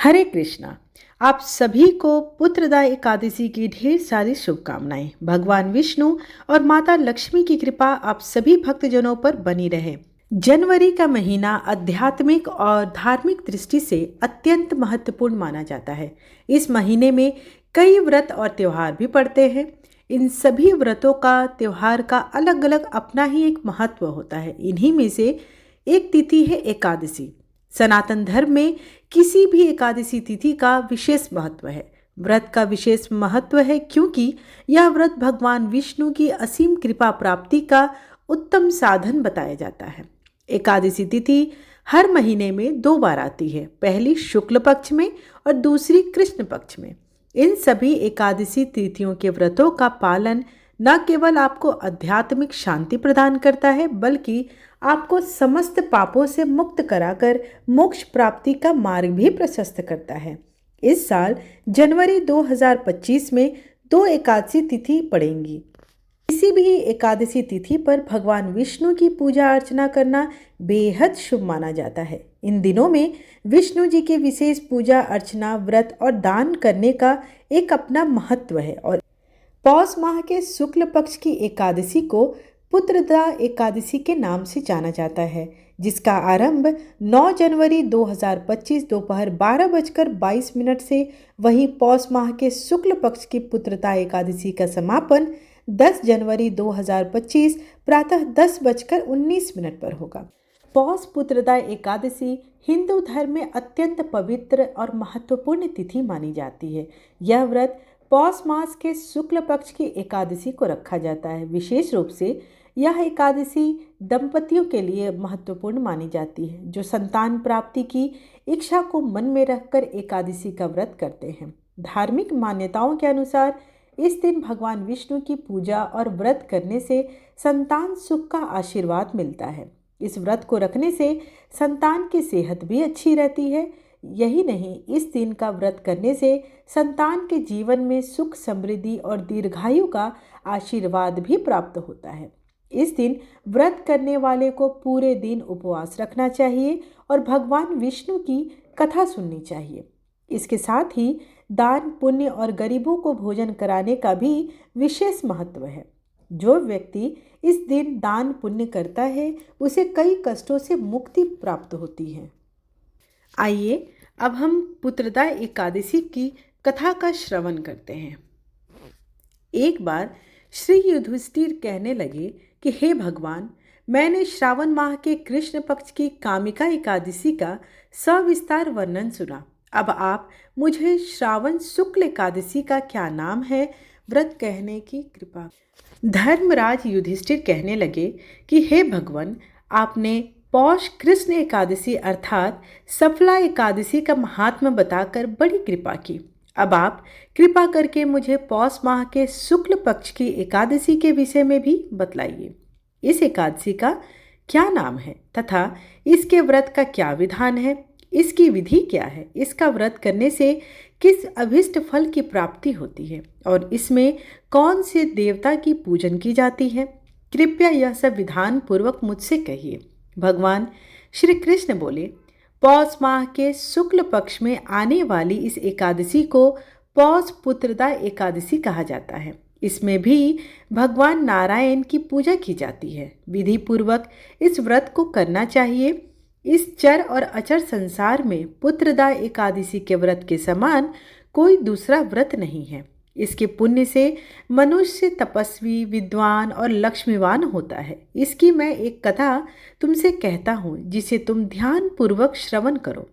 हरे कृष्णा। आप सभी को पुत्रदा एकादशी की ढेर सारी शुभकामनाएं। भगवान विष्णु और माता लक्ष्मी की कृपा आप सभी भक्तजनों पर बनी रहे। जनवरी का महीना आध्यात्मिक और धार्मिक दृष्टि से अत्यंत महत्वपूर्ण माना जाता है। इस महीने में कई व्रत और त्योहार भी पड़ते हैं। इन सभी व्रतों का त्योहार का अलग अलग अपना ही एक महत्व होता है। इन्हीं में से एक तिथि है एकादशी। सनातन धर्म में किसी भी एकादशी तिथि का विशेष महत्व है। व्रत का विशेष महत्व है क्योंकि यह व्रत भगवान विष्णु की असीम कृपा प्राप्ति का उत्तम साधन बताया जाता है। एकादशी तिथि हर महीने में 2 बार आती है, पहली शुक्ल पक्ष में और दूसरी कृष्ण पक्ष में। इन सभी एकादशी तिथियों के व्रतों का पालन न केवल आपको आध्यात्मिक शांति प्रदान करता है, बल्कि आपको समस्त पापों से मुक्त कराकर मोक्ष प्राप्ति का मार्ग भी प्रशस्त करता है। इस साल जनवरी 2025 में 2 एकादशी तिथि पड़ेंगी। किसी भी एकादशी तिथि पर भगवान विष्णु की पूजा अर्चना करना बेहद शुभ माना जाता है। इन दिनों में विष्णु जी के विशेष पूजा अर्चना, व्रत और दान करने का एक अपना महत्व है। और पौष माह के शुक्ल पक्ष की एकादशी को पुत्रदा एकादशी के नाम से जाना जाता है, जिसका आरंभ 9 जनवरी 2025 दोपहर 12:22 से, वहीं पौष माह के शुक्ल पक्ष की पुत्रदा एकादशी का समापन 10 जनवरी 2025 प्रातः 10:19 पर होगा। पौष पुत्रदा एकादशी हिंदू धर्म में अत्यंत पवित्र और महत्वपूर्ण तिथि मानी जाती है। यह व्रत पौष मास के शुक्ल पक्ष की एकादशी को रखा जाता है। विशेष रूप से यह एकादशी दंपतियों के लिए महत्वपूर्ण मानी जाती है, जो संतान प्राप्ति की इच्छा को मन में रखकर एकादशी का व्रत करते हैं। धार्मिक मान्यताओं के अनुसार इस दिन भगवान विष्णु की पूजा और व्रत करने से संतान सुख का आशीर्वाद मिलता है। इस व्रत को रखने से संतान की सेहत भी अच्छी रहती है। यही नहीं, इस दिन का व्रत करने से संतान के जीवन में सुख, समृद्धि और दीर्घायु का आशीर्वाद भी प्राप्त होता है। इस दिन व्रत करने वाले को पूरे दिन उपवास रखना चाहिए और भगवान विष्णु की कथा सुननी चाहिए। इसके साथ ही दान, पुण्य और गरीबों को भोजन कराने का भी विशेष महत्व है। जो व्यक्ति इस दिन दान पुण्य करता है, उसे कई कष्टों से मुक्ति प्राप्त होती है। आइए अब हम पुत्रदा एकादशी की कथा का श्रवण करते हैं। एक बार श्री युधिष्ठिर कहने लगे कि हे भगवान, मैंने श्रावण माह के कृष्ण पक्ष की कामिका एकादशी का सविस्तार वर्णन सुना। अब आप मुझे श्रावण शुक्ल एकादशी का क्या नाम है, व्रत कहने की कृपा। धर्मराज युधिष्ठिर कहने लगे कि हे भगवान, आपने पौष कृष्ण एकादशी अर्थात सफला एकादशी का महात्म्य बताकर बड़ी कृपा की। अब आप कृपा करके मुझे पौष माह के शुक्ल पक्ष की एकादशी के विषय में भी बतलाइए। इस एकादशी का क्या नाम है तथा इसके व्रत का क्या विधान है, इसकी विधि क्या है, इसका व्रत करने से किस अभिष्ट फल की प्राप्ति होती है और इसमें कौन से देवता की पूजन की जाती है। कृपया यह सब विधान पूर्वक मुझसे कहिए। भगवान श्री कृष्ण बोले, पौष माह के शुक्ल पक्ष में आने वाली इस एकादशी को पौष पुत्रदा एकादशी कहा जाता है। इसमें भी भगवान नारायण की पूजा की जाती है। विधि पूर्वक इस व्रत को करना चाहिए। इस चर और अचर संसार में पुत्रदा एकादशी के व्रत के समान कोई दूसरा व्रत नहीं है। इसके पुण्य से मनुष्य तपस्वी, विद्वान और लक्ष्मीवान होता है। इसकी मैं एक कथा तुमसे कहता हूँ, जिसे तुम ध्यान पूर्वक श्रवण करो।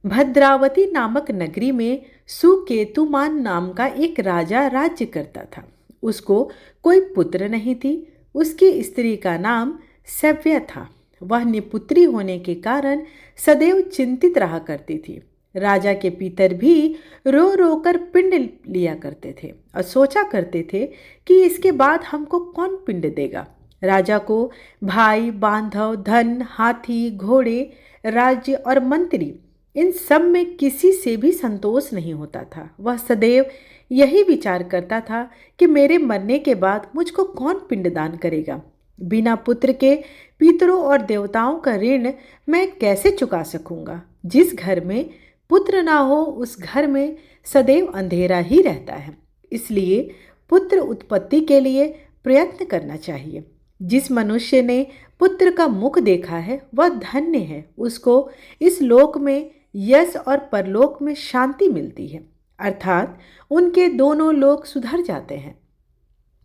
भद्रावती नामक नगरी में सुकेतुमान नाम का एक राजा राज्य करता था। उसको कोई पुत्र नहीं थी। उसकी स्त्री का नाम सव्या था। वह निपुत्री होने के कारण सदैव चिंतित रहा करती थी। राजा के पितर भी रो रो कर पिंड लिया करते थे और सोचा करते थे कि इसके बाद हमको कौन पिंड देगा। राजा को भाई, बांधव, धन, हाथी, घोड़े, राज्य और मंत्री, इन सब में किसी से भी संतोष नहीं होता था। वह सदैव यही विचार करता था कि मेरे मरने के बाद मुझको कौन पिंडदान करेगा। बिना पुत्र के पितरों और देवताओं का ऋण मैं कैसे चुका सकूंगा। जिस घर में पुत्र ना हो उस घर में सदैव अंधेरा ही रहता है। इसलिए पुत्र उत्पत्ति के लिए प्रयत्न करना चाहिए। जिस मनुष्य ने पुत्र का मुख देखा है वह धन्य है, उसको इस लोक में यश और परलोक में शांति मिलती है, अर्थात उनके दोनों लोक सुधर जाते हैं।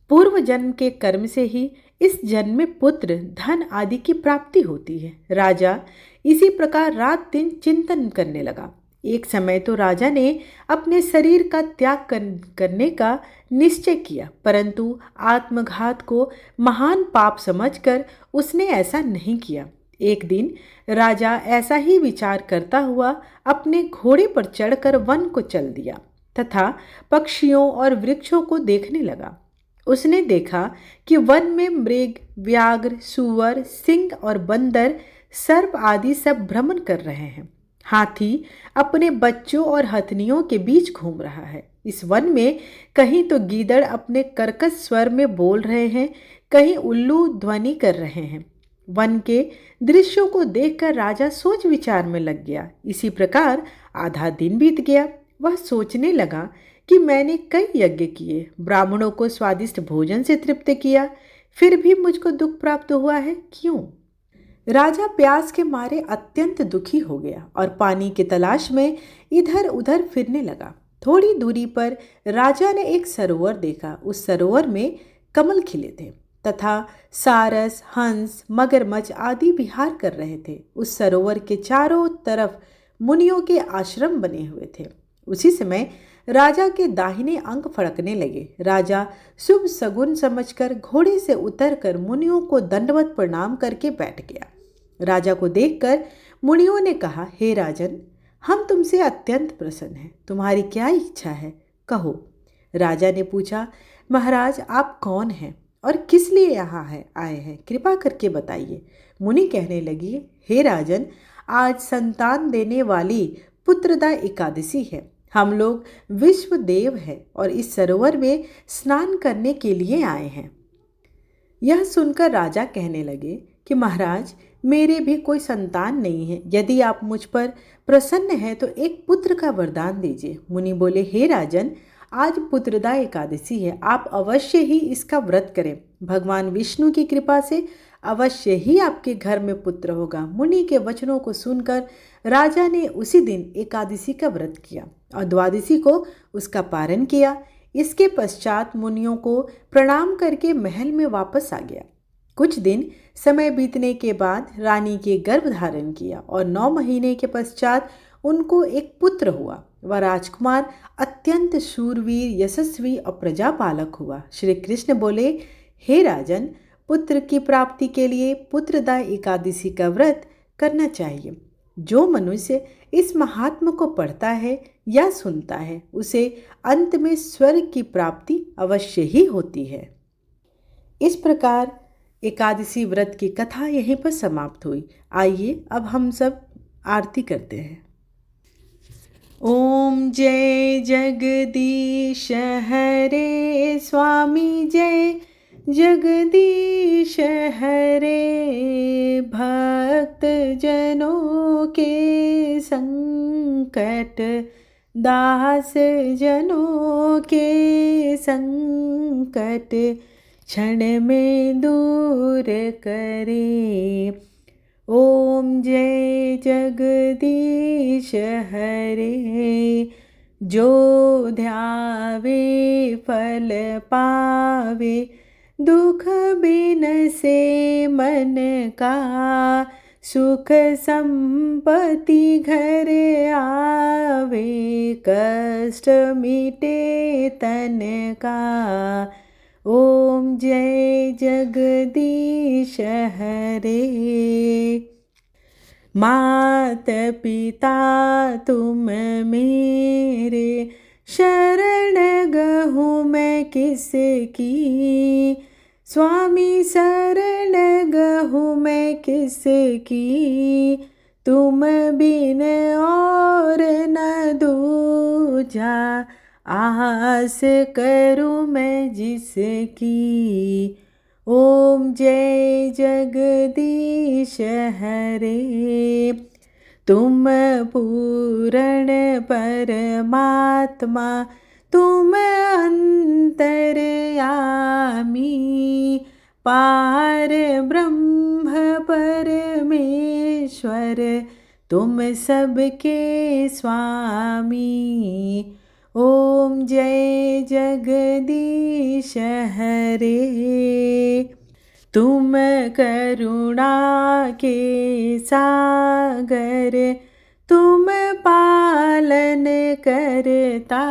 पूर्व जन्म के कर्म से ही इस जन्म में पुत्र धन आदि की प्राप्ति होती है। राजा इसी प्रकार रात दिन चिंतन करने लगा। एक समय तो राजा ने अपने शरीर का त्याग करने का निश्चय किया, परंतु आत्मघात को महान पाप समझकर उसने ऐसा नहीं किया। एक दिन राजा ऐसा ही विचार करता हुआ अपने घोड़े पर चढ़कर वन को चल दिया तथा पक्षियों और वृक्षों को देखने लगा। उसने देखा कि वन में मृग, व्याघ्र, सुअर, सिंह और बंदर, सर्प आदि सब भ्रमण कर रहे हैं। हाथी अपने बच्चों और हथनियों के बीच घूम रहा है। इस वन में कहीं तो गीदड़ अपने कर्कश स्वर में बोल रहे हैं, कहीं उल्लू ध्वनि कर रहे हैं। वन के दृश्यों को देखकर राजा सोच विचार में लग गया। इसी प्रकार आधा दिन बीत गया। वह सोचने लगा कि मैंने कई यज्ञ किए, ब्राह्मणों को स्वादिष्ट भोजन से तृप्त किया, फिर भी मुझको दुख प्राप्त हुआ है, क्यों? राजा प्यास के मारे अत्यंत दुखी हो गया और पानी की तलाश में इधर उधर फिरने लगा। थोड़ी दूरी पर राजा ने एक सरोवर देखा। उस सरोवर में कमल खिले थे तथा सारस, हंस, मगरमच्छ आदि विहार कर रहे थे। उस सरोवर के चारों तरफ मुनियों के आश्रम बने हुए थे। उसी समय राजा के दाहिने अंग फड़कने लगे। राजा शुभ सगुन समझकर घोड़े से उतरकर मुनियों को दंडवत प्रणाम करके बैठ गया। राजा को देखकर मुनियों ने कहा, हे राजन, हम तुमसे अत्यंत प्रसन्न हैं। तुम्हारी क्या इच्छा है, कहो। राजा ने पूछा, महाराज आप कौन हैं और किस लिए यहाँ आए हैं, कृपा करके बताइए। मुनि कहने लगी, हे राजन, आज संतान देने वाली पुत्रदा एकादशी है। हम लोग विश्व देव हैं और इस सरोवर में स्नान करने के लिए आए हैं। यह सुनकर राजा कहने लगे कि महाराज, मेरे भी कोई संतान नहीं है। यदि आप मुझ पर प्रसन्न हैं तो एक पुत्र का वरदान दीजिए। मुनि बोले, हे राजन, आज पुत्रदा एकादशी है, आप अवश्य ही इसका व्रत करें। भगवान विष्णु की कृपा से अवश्य ही आपके घर में पुत्र होगा। मुनि के वचनों को सुनकर राजा ने उसी दिन एकादशी का व्रत किया और द्वादशी को उसका पारण किया। इसके पश्चात मुनियों को प्रणाम करके महल में वापस आ गया। कुछ दिन समय बीतने के बाद रानी के गर्भ धारण किया और 9 महीने के पश्चात उनको एक पुत्र हुआ। वह राजकुमार अत्यंत शूरवीर, यशस्वी और प्रजापालक हुआ। श्री कृष्ण बोले, हे राजन, पुत्र की प्राप्ति के लिए पुत्रदा एकादशी का व्रत करना चाहिए। जो मनुष्य इस महात्म को पढ़ता है या सुनता है, उसे अंत में स्वर्ग की प्राप्ति अवश्य ही होती है। इस प्रकार एकादशी व्रत की कथा यहीं पर समाप्त हुई। आइए अब हम सब आरती करते हैं। ओम जय जगदीश हरे स्वामी, जय जगदीश हरे। भक्त जनों के संकट, दास जनों के संकट, क्षण में दूर करे। ओम जय जगदीश हरे। जो ध्यावे फल पावे, दुख बिन से मन का, सुख संपत्ति घर आवे, कष्ट मिटे तन का। ओम जय जगदीश हरे। मात पिता तुम मेरे, शरण गहूँ मैं किसकी। स्वामी शरण गहूँ मैं किसकी, तुम बिन और न दूजा, आस करूँ मैं जिसकी। ओम जय जगदीश हरे। तुम पूर्ण परमात्मा, तुम अंतर्यामी, पार ब्रह्म परमेश्वर, तुम सबके स्वामी। ओम जय जगदीश हरे। तुम करुणा के सागर, तुम पालन करता,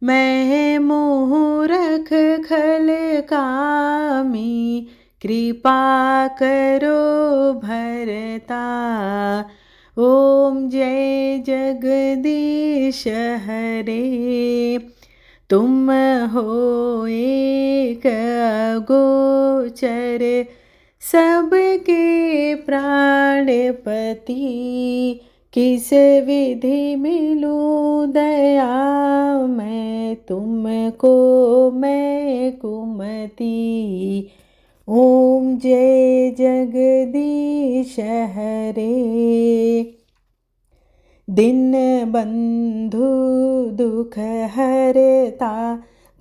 मैं मूरख खल कामी, कृपा करो भरता। ओम जय जगदीश हरे। तुम हो एक अगोचर, सबके प्राणपति, किस विधि मिलूं दया मैं तुमको, मैं कुमति। ओम जय जगदीश हरे। दिन बंधु दुख हरता,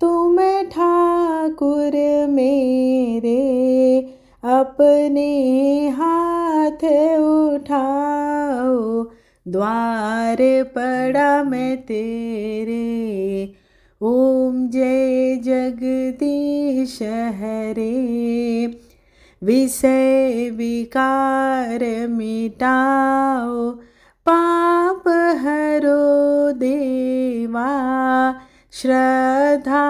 तुम ठाकुर मेरे, अपने हाथ उठाओ, द्वार पड़ा मैं तेरे। ओम जय जगदीश हरे। विषय विकार मिटाओ, पाप हरो देवा, श्रद्धा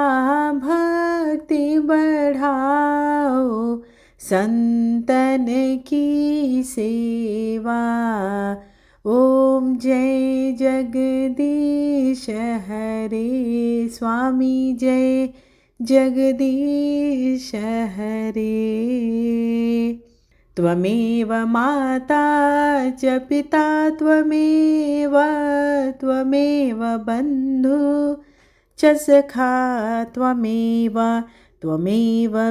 भक्ति बढ़ाओ, संतन की सेवा। ओम जय जगदीश हरे। स्वामी जय जगदीश हरे। त्वमेव माता च पिता, त्वमेव बन्धु च सखा, त्वमेव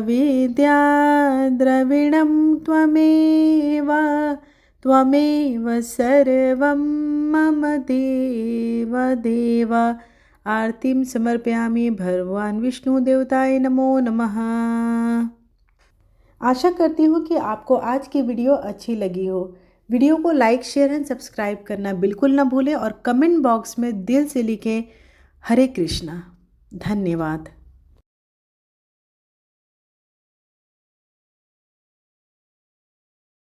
विद्या द्रविणं, त्वमेव सर्वं मम देव देव। आरतीं समर्पयामि। भगवान विष्णु देवताय नमो नमः। आशा करती हूँ कि आपको आज की वीडियो अच्छी लगी हो। वीडियो को लाइक, शेयर एंड सब्सक्राइब करना बिल्कुल ना भूलें और कमेंट बॉक्स में दिल से लिखें हरे कृष्णा। धन्यवाद।